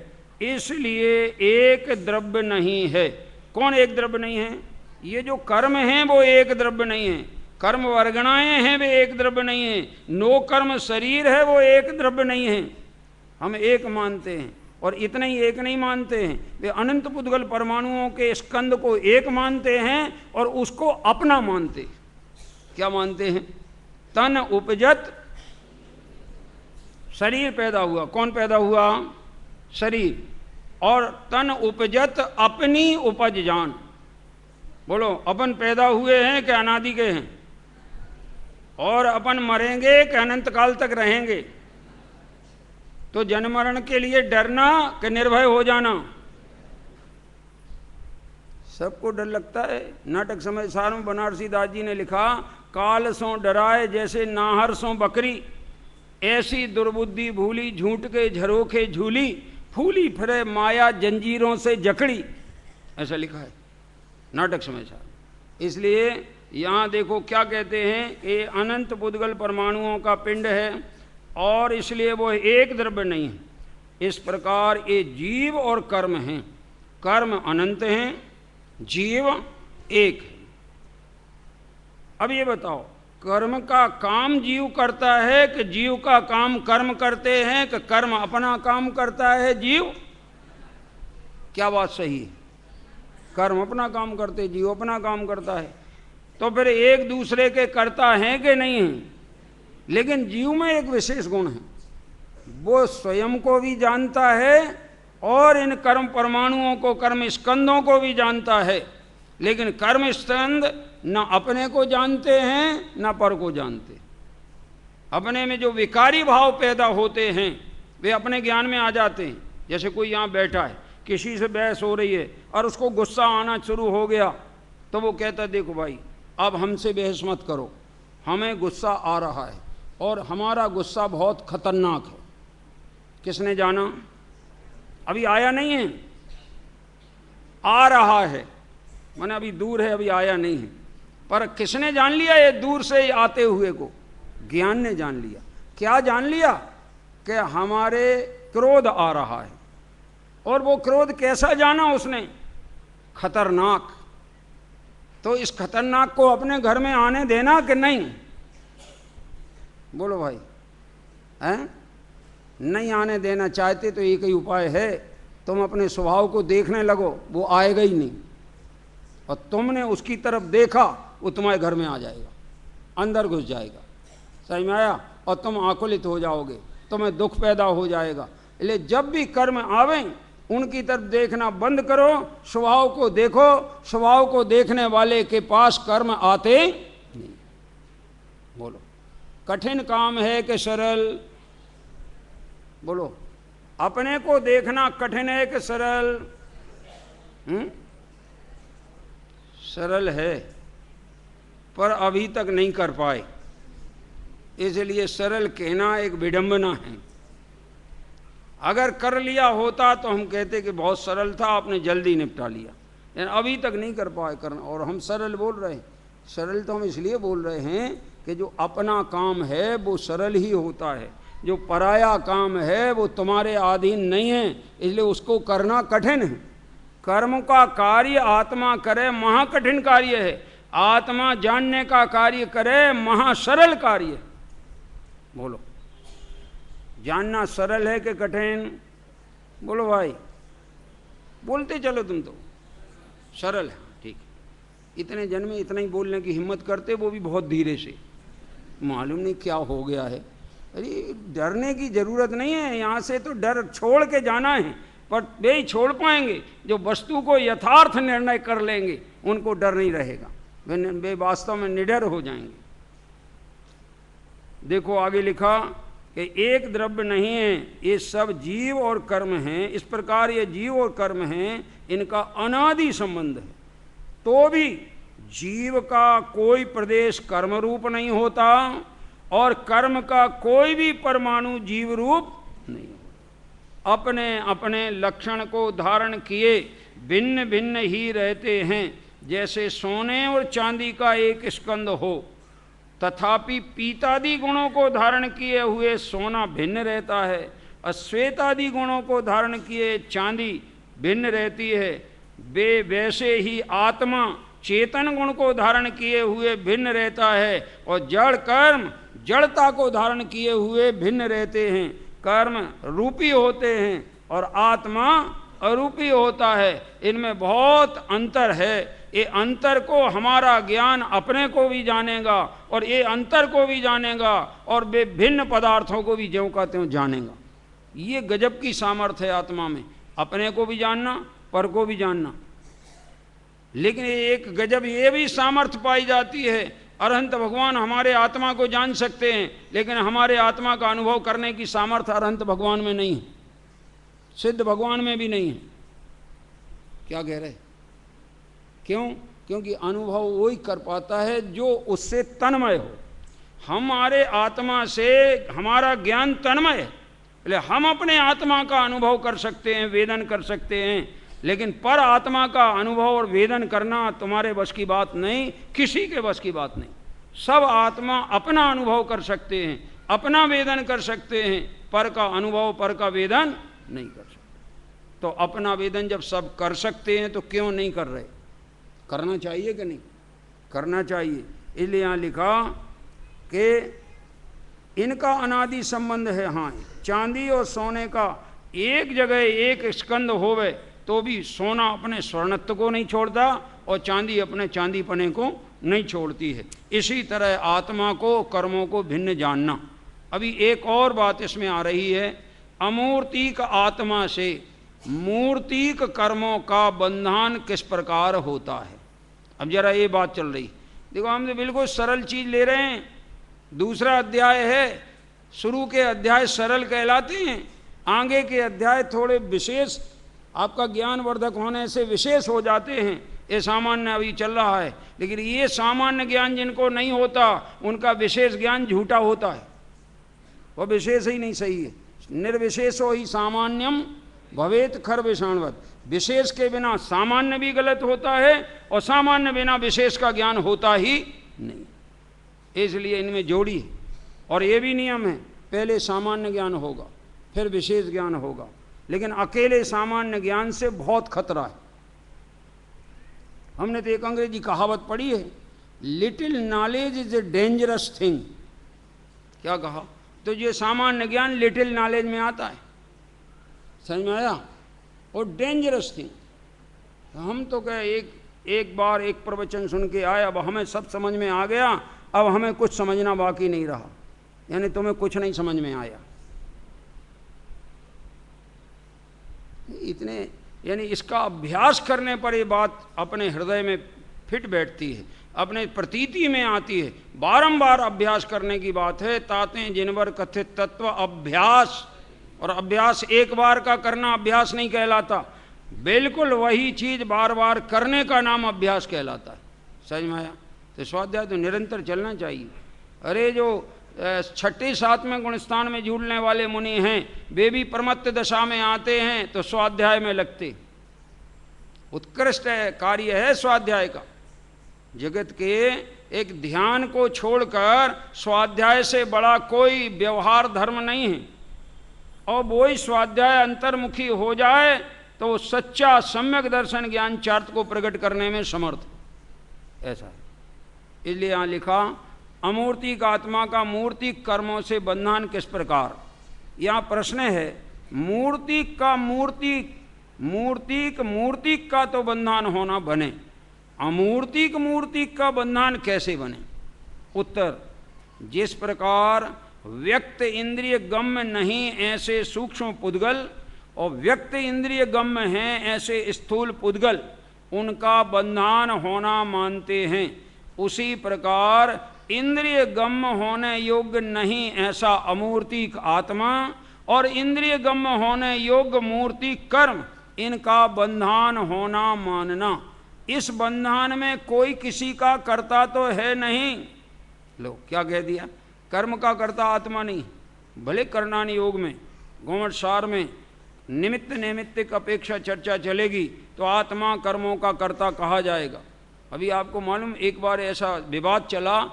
इसलिए एक द्रव्य नहीं है। कौन एक द्रव्य नहीं है? ये जो कर्म हैं वो एक द्रव्य नहीं है, कर्म वर्गणाएं हैं वे एक द्रव्य नहीं है, नो कर्म शरीर है वो एक द्रव्य नहीं है। हम एक मानते हैं, और इतना ही एक नहीं मानते हैं, वे अनंत पुद्गल परमाणुओं के स्कंद को एक मानते हैं और उसको अपना मानते। क्या मानते हैं? तन उपजत, शरीर पैदा हुआ। कौन पैदा हुआ? शरीर। और तन उपजत अपनी उपज जान। बोलो, अपन पैदा हुए हैं कि अनादि के हैं? और अपन मरेंगे कि अनंत काल तक रहेंगे? तो जन्म मरण के लिए डरना कि निर्भय हो जाना? सबको डर लगता है। नाटक समय सार में बनारसी दास जी ने लिखा, काल सो डराए जैसे नाहर सो बकरी, ऐसी दुर्बुद्धि भूली झूठ के झरोखे झूली, फूली फिरे माया जंजीरों से जकड़ी। ऐसा लिखा है नाटक समय सार। इसलिए यहाँ देखो क्या कहते हैं, ये अनंत पुद्गल परमाणुओं का पिंड है, और इसलिए वो एक द्रव्य नहीं है। इस प्रकार ये जीव और कर्म हैं। कर्म अनंत हैं, जीव एक। अब ये बताओ, कर्म का काम जीव करता है कि जीव का काम कर्म करते हैं, कि कर्म अपना काम करता है जीव? क्या बात सही है? कर्म अपना काम करते, जीव अपना काम करता है। तो फिर एक दूसरे के कर्ता हैं कि नहीं हैं? लेकिन जीव में एक विशेष गुण है, वो स्वयं को भी जानता है और इन कर्म परमाणुओं को, कर्म स्कंदों को भी जानता है। लेकिन कर्म स्कंद न अपने को जानते हैं न पर को जानते। अपने में जो विकारी भाव पैदा होते हैं वे अपने ज्ञान में आ जाते हैं। जैसे कोई यहाँ बैठा है, किसी से बहस हो रही है और उसको गुस्सा आना शुरू हो गया, तो वो कहता है देखो भाई अब हमसे बहस मत करो, हमें गुस्सा आ रहा है और हमारा गुस्सा बहुत खतरनाक है। किसने जाना? अभी आया नहीं है, आ रहा है, माने अभी दूर है, अभी आया नहीं है। पर किसने जान लिया? ये दूर से आते हुए को ज्ञान ने जान लिया। क्या जान लिया? कि हमारे क्रोध आ रहा है। और वो क्रोध कैसा जाना उसने? खतरनाक। तो इस खतरनाक को अपने घर में आने देना कि नहीं? बोलो भाई, हैं? नहीं आने देना चाहते तो एक ही उपाय है, तुम अपने स्वभाव को देखने लगो, वो आएगा ही नहीं। और तुमने उसकी तरफ देखा, वो तुम्हारे घर में आ जाएगा, अंदर घुस जाएगा। समझ में आया? और तुम आकुलित हो जाओगे, तुम्हें दुख पैदा हो जाएगा। इसलिए जब भी कर्म आवे उनकी तरफ देखना बंद करो, स्वभाव को देखो। स्वभाव को देखने वाले के पास कर्म आते नहीं। बोलो, कठिन काम है कि सरल? बोलो, अपने को देखना कठिन है कि सरल? सरल है, पर अभी तक नहीं कर पाए, इसलिए सरल कहना एक विडंबना है। अगर कर लिया होता तो हम कहते कि बहुत सरल था, आपने जल्दी निपटा लिया, लेकिन अभी तक नहीं कर पाए करना। और हम सरल बोल रहे हैं, सरल तो हम इसलिए बोल रहे हैं कि जो अपना काम है वो सरल ही होता है, जो पराया काम है वो तुम्हारे अधीन नहीं है, इसलिए उसको करना कठिन है। कर्म का कार्य आत्मा करे महाकठिन कार्य है, आत्मा जानने का कार्य करे महासरल कार्य है। बोलो, जानना सरल है कि कठिन? बोलो भाई, बोलते चलो, तुम तो सरल है। ठीक है, इतने जन्म में इतना ही बोलने की हिम्मत करते, वो भी बहुत धीरे से, मालूम नहीं क्या हो गया है। अरे डरने की जरूरत नहीं है, यहाँ से तो डर छोड़ के जाना है, पर वे ही छोड़ पाएंगे जो वस्तु को यथार्थ निर्णय कर लेंगे, उनको डर नहीं रहेगा, वे वास्तव में निडर हो जाएंगे। देखो आगे लिखा कि एक द्रव्य नहीं है, ये सब जीव और कर्म हैं। इस प्रकार ये जीव और कर्म हैं, इनका अनादि संबंध है। तो भी जीव का कोई प्रदेश कर्म रूप नहीं होता और कर्म का कोई भी परमाणु जीव रूप नहीं होता। अपने अपने लक्षण को धारण किए भिन्न भिन्न ही रहते हैं। जैसे सोने और चांदी का एक स्कंद हो, तथापि पीतादि गुणों को धारण किए हुए सोना भिन्न रहता है और श्वेतादि गुणों को धारण किए चांदी भिन्न रहती है। वे वैसे ही आत्मा चेतन गुण को धारण किए हुए भिन्न रहता है और जड़ कर्म जड़ता को धारण किए हुए भिन्न रहते हैं। कर्म रूपी होते हैं और आत्मा अरूपी होता है। इनमें बहुत अंतर है। ये अंतर को हमारा ज्ञान अपने को भी जानेगा और ये अंतर को भी जानेगा और वे भिन्न पदार्थों को भी ज्यों का त्यों जानेगा। ये गजब की सामर्थ्य है आत्मा में, अपने को भी जानना, पर को भी जानना। लेकिन एक गजब ये भी सामर्थ्य पाई जाती है, अरहंत भगवान हमारे आत्मा को जान सकते हैं, लेकिन हमारे आत्मा का अनुभव करने की सामर्थ्य अरहंत भगवान में नहीं है, सिद्ध भगवान में भी नहीं है। क्या कह रहे? क्यों? क्योंकि अनुभव वही कर पाता है जो उससे तन्मय हो। हमारे आत्मा से हमारा ज्ञान तन्मय है, इसलिए हम अपने आत्मा का अनुभव कर सकते हैं, वेदन कर सकते हैं, लेकिन पर आत्मा का अनुभव और वेदन करना तुम्हारे बस की बात नहीं, किसी के बस की बात नहीं। सब आत्मा अपना अनुभव कर सकते हैं, अपना वेदन कर सकते हैं, पर का अनुभव, पर का वेदन नहीं कर सकते। तो अपना वेदन जब सब कर सकते हैं तो क्यों नहीं कर रहे? करना चाहिए कि नहीं? करना चाहिए। इसलिए यहाँ लिखा कि इनका अनादि संबंध है। हाँ, चांदी और सोने का एक जगह एक स्कंद होवे तो भी सोना अपने स्वर्णत्व को नहीं छोड़ता और चांदी अपने चांदीपने को नहीं छोड़ती है। इसी तरह आत्मा को, कर्मों को भिन्न जानना। अभी एक और बात इसमें आ रही है, अमूर्तिक आत्मा से मूर्तिक कर्मों का बंधन किस प्रकार होता है। अब जरा ये बात चल रही, देखो हम तो बिल्कुल सरल चीज ले रहे हैं। दूसरा अध्याय है, शुरू के अध्याय सरल कहलाते हैं, आगे के अध्याय थोड़े विशेष, आपका ज्ञान वर्धक होने से विशेष हो जाते हैं। ये सामान्य अभी चल रहा है, लेकिन ये सामान्य ज्ञान जिनको नहीं होता उनका विशेष ज्ञान झूठा होता है, वह विशेष ही नहीं सही है। निर्विशेषो ही सामान्यम भवेत खर विषाणवत। विशेष के बिना सामान्य भी गलत होता है और सामान्य बिना विशेष का ज्ञान होता ही नहीं। इसलिए इनमें जोड़ी है। और ये भी नियम है, पहले सामान्य ज्ञान होगा फिर विशेष ज्ञान होगा, लेकिन अकेले सामान्य ज्ञान से बहुत खतरा है। हमने तो एक अंग्रेजी कहावत पढ़ी है, little knowledge is a dangerous thing. क्या कहा? तो ये सामान्य ज्ञान लिटिल नॉलेज में आता है, समझ में आया? और डेंजरस थिंग। हम तो कहे एक बार एक प्रवचन सुन के आए, अब हमें सब समझ में आ गया, अब हमें कुछ समझना बाकी नहीं रहा, यानी तुम्हें कुछ नहीं समझ में आया। इतने यानी इसका अभ्यास करने पर ये बात अपने हृदय में फिट बैठती है, अपने प्रतीति में आती है। बारंबार अभ्यास करने की बात है। ताते जिनवर कथित तत्व अभ्यास, और अभ्यास एक बार का करना अभ्यास नहीं कहलाता, बिल्कुल वही चीज बार बार करने का नाम अभ्यास कहलाता है। समझ में आया? तो स्वाध्याय तो निरंतर चलना चाहिए। अरे जो छठी सातवें गुणस्थान में जुड़ने वाले मुनि हैं, वे भी प्रमत्त दशा में आते हैं तो स्वाध्याय में लगते। उत्कृष्ट कार्य है स्वाध्याय का। जगत के एक ध्यान को छोड़कर स्वाध्याय से बड़ा कोई व्यवहार धर्म नहीं है। और वही स्वाध्याय अंतर्मुखी हो जाए तो वो सच्चा सम्यक दर्शन ज्ञान चार्थ को प्रकट करने में समर्थ, ऐसा है। इसलिए यहाँ लिखा अमूर्तिक आत्मा का मूर्तिक कर्मों से बंधन किस प्रकार। यहाँ प्रश्न है मूर्तिक का मूर्तिक का तो बंधन होना बने, अमूर्तिक का बंधन कैसे बने। उत्तर, जिस प्रकार व्यक्त इंद्रिय गम्य नहीं ऐसे सूक्ष्म पुद्गल और व्यक्त इंद्रिय गम्य हैं ऐसे स्थूल पुद्गल उनका बंधन होना मानते हैं, उसी प्रकार इंद्रिय गम्य होने योग्य नहीं ऐसा अमूर्तिक आत्मा और इंद्रिय गम्य होने योग्य मूर्तिक कर्म, इनका बंधन होना मानना। इस बंधन में कोई किसी का कर्ता तो है नहीं। लो क्या कह दिया, कर्म का कर्ता आत्मा नहीं। भले करणानि योग में गोमठ सार में निमित्त नैमित्तिक अपेक्षा चर्चा चलेगी तो आत्मा कर्मों का कर्ता कहा जाएगा। अभी आपको मालूम एक बार ऐसा विवाद चला,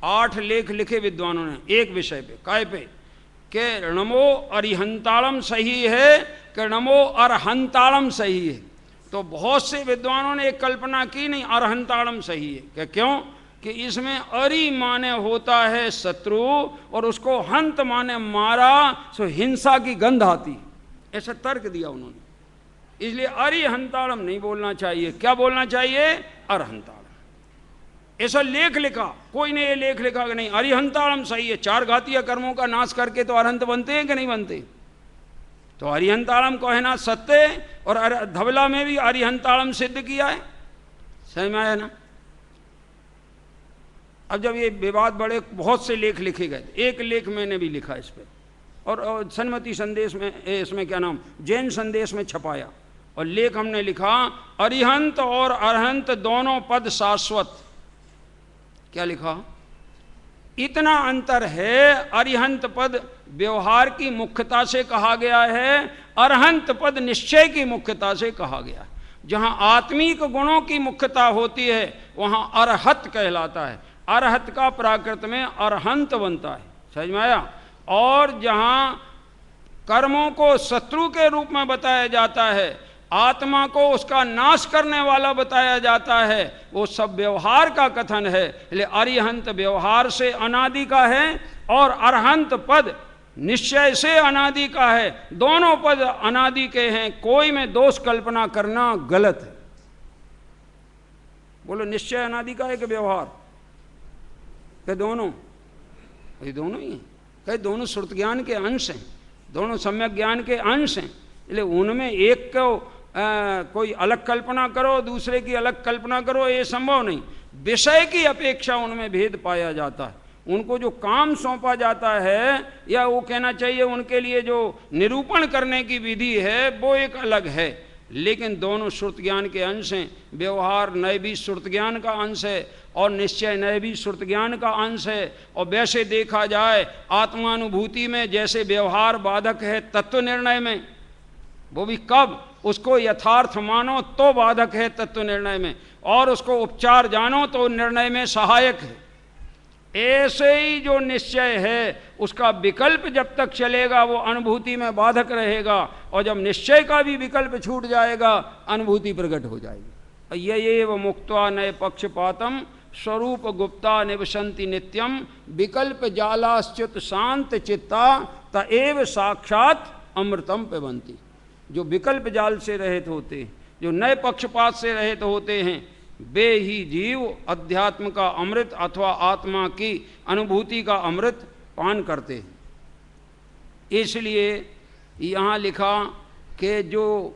8 लेख लिखे विद्वानों ने एक विषय पे, काय पे, कि नमो अरिहंताड़म सही है कि नमो अरहंताड़म सही है। तो बहुत से विद्वानों ने एक कल्पना की नहीं अरहंताड़म सही है, कि क्यों कि इसमें अरि माने होता है शत्रु और उसको हंत माने मारा, सो हिंसा की गंध आती, ऐसा तर्क दिया उन्होंने। इसलिए अरिहंताड़म नहीं बोलना चाहिए, क्या बोलना चाहिए, अरहंताड़म। ऐसा लेख लिखा, कोई ने ये लेख लिखा कि नहीं अरिहंताड़म सही है, 4 घातीय कर्मों का नाश करके तो अरहंत बनते हैं कि नहीं बनते। तो अरिहंताड़म कहना सत्य, और धवला में भी अरिहंताड़म सिद्ध किया है, समझ में आया ना। अब जब ये विवाद बड़े, बहुत से लेख लिखे गए, एक लेख मैंने भी लिखा इस पर, और सन्मति संदेश में, इसमें क्या नाम, जैन संदेश में छपाया, और लेख हमने लिखा अरिहंत और अरहंत दोनों पद शाश्वत। क्या लिखा, इतना अंतर है, अरिहंत पद व्यवहार की मुख्यता से कहा गया है, अरहंत पद निश्चय की मुख्यता से कहा गया। जहां आत्मिक गुणों की मुख्यता होती है वहां अरहत कहलाता है, अरहत का प्राकृत में अरहंत बनता है, समझ में आया। और जहां कर्मों को शत्रु के रूप में बताया जाता है, आत्मा को उसका नाश करने वाला बताया जाता है, वो सब व्यवहार का कथन है। इसलिए अरिहंत व्यवहार से अनादि का है और अरहंत पद निश्चय से अनादि का है। दोनों पद अनादि के हैं, कोई में दोष कल्पना करना गलत है। बोलो निश्चय अनादि का है कि व्यवहार, कि दोनों, ये दोनों ही हैं, कहे दोनों श्रुत ज्ञान के अंश हैं, दोनों सम्यक ज्ञान के अंश हैं। इसलिए उनमें एक को कोई अलग कल्पना करो, दूसरे की अलग कल्पना करो, ये संभव नहीं। विषय की अपेक्षा उनमें भेद पाया जाता है। उनको जो काम सौंपा जाता है, या वो कहना चाहिए उनके लिए जो निरूपण करने की विधि है, वो एक अलग है, लेकिन दोनों श्रुत ज्ञान के अंश हैं। व्यवहार नए भी श्रुत ज्ञान का अंश है और निश्चय नए भी श्रुत ज्ञान का अंश है। और वैसे देखा जाए आत्मानुभूति में जैसे व्यवहार बाधक है तत्व निर्णय में, वो भी कब, उसको यथार्थ मानो तो बाधक है तत्व निर्णय में, और उसको उपचार जानो तो निर्णय में सहायक है। ऐसे ही जो निश्चय है उसका विकल्प जब तक चलेगा वो अनुभूति में बाधक रहेगा, और जब निश्चय का भी विकल्प छूट जाएगा अनुभूति प्रकट हो जाएगी। ये वो मुक्त्वा नए पक्षपातम स्वरूप गुप्ता निवसंति नित्यम विकल्प जालाश्च्युत शांत चित्ता तएव साक्षात अमृतम पिबन्ति। जो विकल्प जाल से रहित होते, जो नए पक्षपात से रहित होते हैं, वे ही जीव अध्यात्म का अमृत अथवा आत्मा की अनुभूति का अमृत पान करते हैं। इसलिए यहाँ लिखा कि जो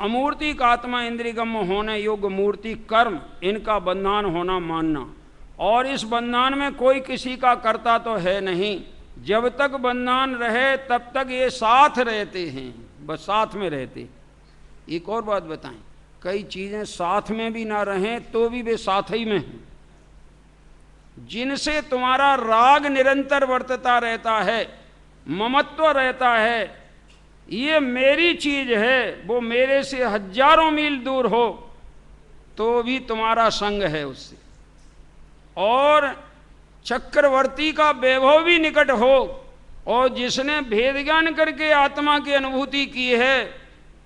अमूर्तिक आत्मा इंद्रियगम्य होने योग्य मूर्ति कर्म, इनका बंधन होना मानना, और इस बंधन में कोई किसी का कर्ता तो है नहीं। जब तक बंधन रहे तब तक ये साथ रहते हैं, बस साथ में रहते। एक और बात बताएं, कई चीज़ें साथ में भी ना रहें तो भी वे साथ ही में हैं। जिनसे तुम्हारा राग निरंतर वर्तता रहता है, ममत्व रहता है, ये मेरी चीज है, वो मेरे से हजारों मील दूर हो तो भी तुम्हारा संग है उससे, और चक्रवर्ती का वैभव भी निकट हो, और जिसने भेद ज्ञान करके आत्मा की अनुभूति की है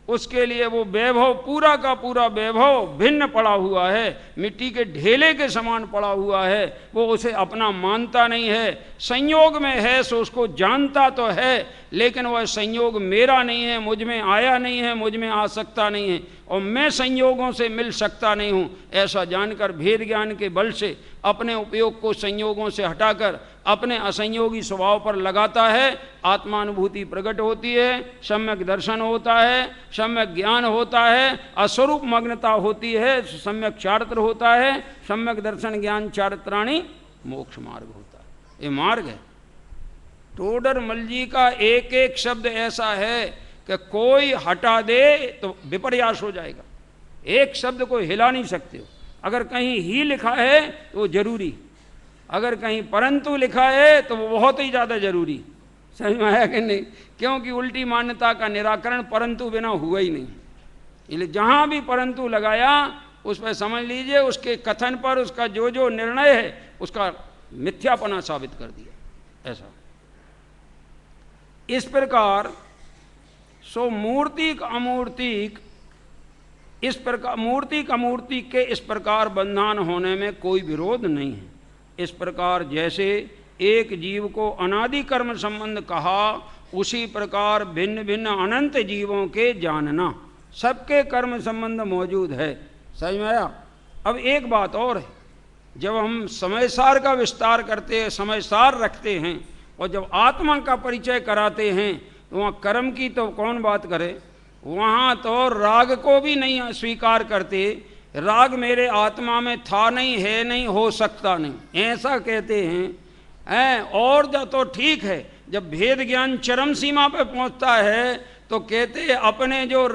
उसके लिए वो वैभव, पूरा का पूरा वैभव भिन्न पड़ा हुआ है, मिट्टी के ढेले के समान पड़ा हुआ है, वो उसे अपना मानता नहीं है। संयोग में है सो उसको जानता तो है, लेकिन वह संयोग मेरा नहीं है, मुझ में आया नहीं है, मुझ में आ सकता नहीं है, और मैं संयोगों से मिल सकता नहीं हूँ, ऐसा जानकर भेद ज्ञान के बल से अपने उपयोग को संयोगों से हटाकर अपने असंयोगी स्वभाव पर लगाता है। आत्मानुभूति प्रकट होती है, सम्यक दर्शन होता है, सम्यक ज्ञान होता है, अस्वरूप मग्नता होती है, सम्यक चारित्र होता है, सम्यक दर्शन ज्ञान चारित्राणी मोक्ष मार्ग होता है। ये मार्ग है। टोडर मल जी का एक एक शब्द ऐसा है कि कोई हटा दे तो विपर्यास हो जाएगा। एक शब्द को हिला नहीं सकते हो। अगर कहीं ही लिखा है तो वो जरूरी, अगर कहीं परंतु लिखा है तो वो बहुत ही ज़्यादा जरूरी। समझ में आया कि नहीं? क्योंकि उल्टी मान्यता का निराकरण परंतु बिना हुआ ही नहीं। इसलिए जहाँ भी परंतु लगाया उस पर समझ लीजिए उसके कथन पर उसका जो जो निर्णय है उसका मिथ्यापना साबित कर दिया। ऐसा इस प्रकार सो मूर्तिक अमूर्तिक, इस प्रकार मूर्तिक अमूर्तिक के इस प्रकार बंधन होने में कोई विरोध नहीं है। इस प्रकार जैसे एक जीव को अनादि कर्म संबंध कहा, उसी प्रकार भिन्न भिन्न अनंत जीवों के जानना, सबके कर्म संबंध मौजूद है। समझ में आया? अब एक बात और है, जब हम समय सार का विस्तार करते हैं, समय सार रखते हैं, और जब आत्मा का परिचय कराते हैं तो वहाँ कर्म की तो कौन बात करे, वहाँ तो राग को भी नहीं स्वीकार करते। राग मेरे आत्मा में था नहीं, है नहीं, हो सकता नहीं, ऐसा कहते हैं। और जब तो ठीक है, जब भेद ज्ञान चरम सीमा पर पहुँचता है तो कहते हैं अपने जो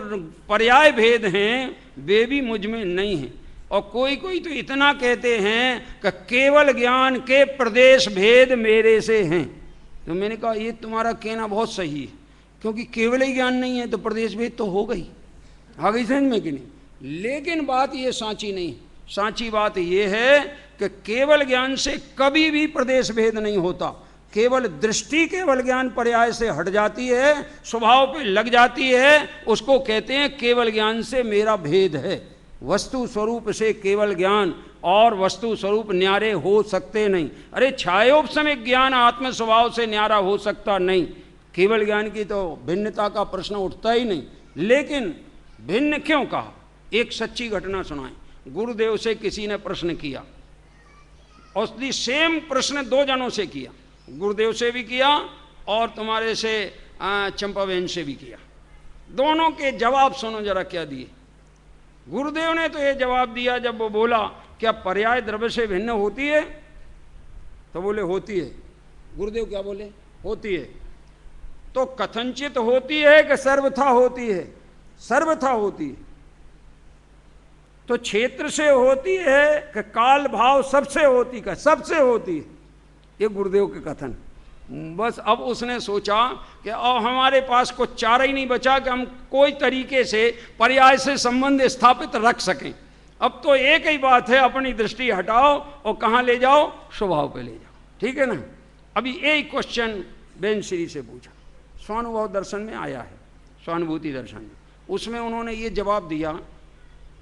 पर्याय भेद हैं वे भी मुझ में नहीं हैं। और कोई कोई तो इतना कहते हैं कि केवल ज्ञान के प्रदेश भेद मेरे से हैं। तो मैंने कहा ये तुम्हारा कहना बहुत सही है, क्योंकि केवल ही ज्ञान नहीं है तो प्रदेश भेद तो हो गई, आ गई समझ में कि नहीं? लेकिन बात ये सांची नहीं, सांची बात ये है कि केवल ज्ञान से कभी भी प्रदेश भेद नहीं होता। केवल दृष्टि केवल ज्ञान पर्याय से हट जाती है, स्वभाव पे लग जाती है, उसको कहते हैं केवल ज्ञान से मेरा भेद है। वस्तु स्वरूप से केवल ज्ञान और वस्तु स्वरूप न्यारे हो सकते नहीं। अरे छायोपशमिक ज्ञान आत्म स्वभाव से न्यारा हो सकता नहीं, केवल ज्ञान की तो भिन्नता का प्रश्न उठता ही नहीं। लेकिन भिन्न क्यों कहा? एक सच्ची घटना सुनाएं। गुरुदेव से किसी ने प्रश्न किया, और सेम प्रश्न दो जनों से किया, गुरुदेव से भी किया और तुम्हारे से चंपाबेन से भी किया। दोनों के जवाब सुनो जरा क्या दिए। गुरुदेव ने तो ये जवाब दिया, जब वो बोला क्या पर्याय द्रव्य से भिन्न होती है, तो बोले होती है। गुरुदेव क्या बोले? होती है। तो कथनचित होती है कि सर्वथा होती है? सर्वथा होती है। तो क्षेत्र से होती है कि काल भाव सबसे होती का? सबसे होती है। ये गुरुदेव के कथन। बस अब उसने सोचा कि अब हमारे पास कुछ चारा ही नहीं बचा कि हम कोई तरीके से पर्याय से संबंध स्थापित रख सकें। अब तो एक ही बात है, अपनी दृष्टि हटाओ और कहाँ ले जाओ? स्वभाव पे ले जाओ। ठीक है ना? अभी एक क्वेश्चन बेन श्री से पूछा, स्वानुभव दर्शन में आया है, स्वानुभूति दर्शन में, उसमें उन्होंने ये जवाब दिया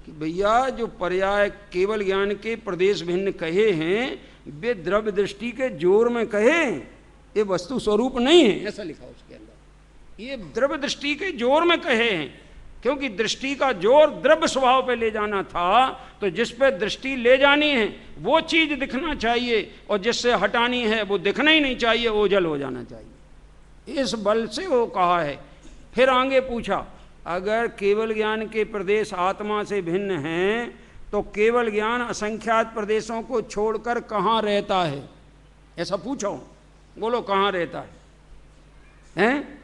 कि भैया जो पर्याय केवल ज्ञान के प्रदेश भिन्न कहे हैं वे द्रव्य दृष्टि के जोर में कहे, ये वस्तु स्वरूप नहीं है, ऐसा लिखा उसके अंदर। ये द्रव्य दृष्टि के जोर में कहे हैं, क्योंकि दृष्टि का जोर द्रव्य स्वभाव पे ले जाना था, तो जिस पे दृष्टि ले जानी है वो चीज दिखना चाहिए, और जिससे हटानी है वो दिखना ही नहीं चाहिए, ओझल हो जाना चाहिए। इस बल से वो कहा है। फिर आगे पूछा, अगर केवल ज्ञान के प्रदेश आत्मा से भिन्न हैं तो केवल ज्ञान असंख्यात प्रदेशों को छोड़कर कहाँ रहता है? ऐसा पूछो, बोलो कहाँ रहता है? हैं?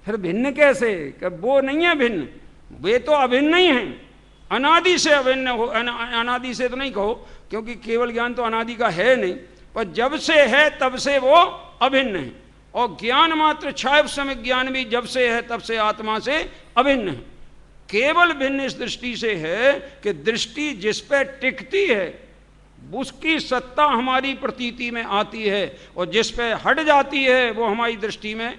फिर भिन्न कैसे? कि वो नहीं है भिन्न, वे तो अभिन्न ही हैं, अनादि से अभिन्न हो। अनादि से तो नहीं कहो, क्योंकि केवल ज्ञान तो अनादि का है नहीं, पर जब से है तब से वो अभिन्न है। और ज्ञान मात्र क्षय समय ज्ञान भी जब से है तब से आत्मा से अभिन्न है। केवल भिन्न इस दृष्टि से है कि दृष्टि जिस पे टिकती है उसकी सत्ता हमारी प्रतीति में आती है, और जिस पे हट जाती है वो हमारी दृष्टि में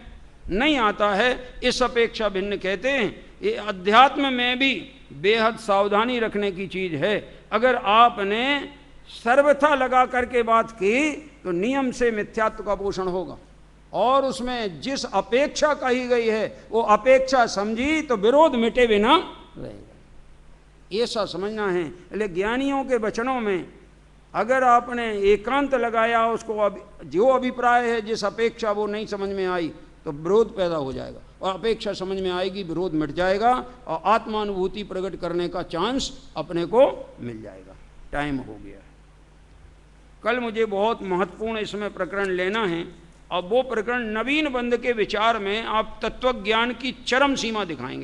नहीं आता है। इस अपेक्षा भिन्न कहते हैं। ये अध्यात्म में भी बेहद सावधानी रखने की चीज है। अगर आपने सर्वथा लगा करके बात की तो नियम से मिथ्यात्व का पोषण होगा, और उसमें जिस अपेक्षा कही गई है वो अपेक्षा समझी तो विरोध मिटे बिना रहेगा। ऐसा समझना है। इसलिए ज्ञानियों के वचनों में अगर आपने एकांत लगाया, उसको जो अभिप्राय है जिस अपेक्षा वो नहीं समझ में आई तो विरोध पैदा हो जाएगा, और अपेक्षा समझ में आएगी, विरोध मिट जाएगा, और आत्मानुभूति प्रकट करने का चांस अपने को मिल जाएगा। टाइम हो गया। कल मुझे बहुत महत्वपूर्ण इसमें प्रकरण लेना है। अब वो प्रकरण नवीन बंध के विचार में आप तत्व ज्ञान की चरम सीमा दिखाएंगे।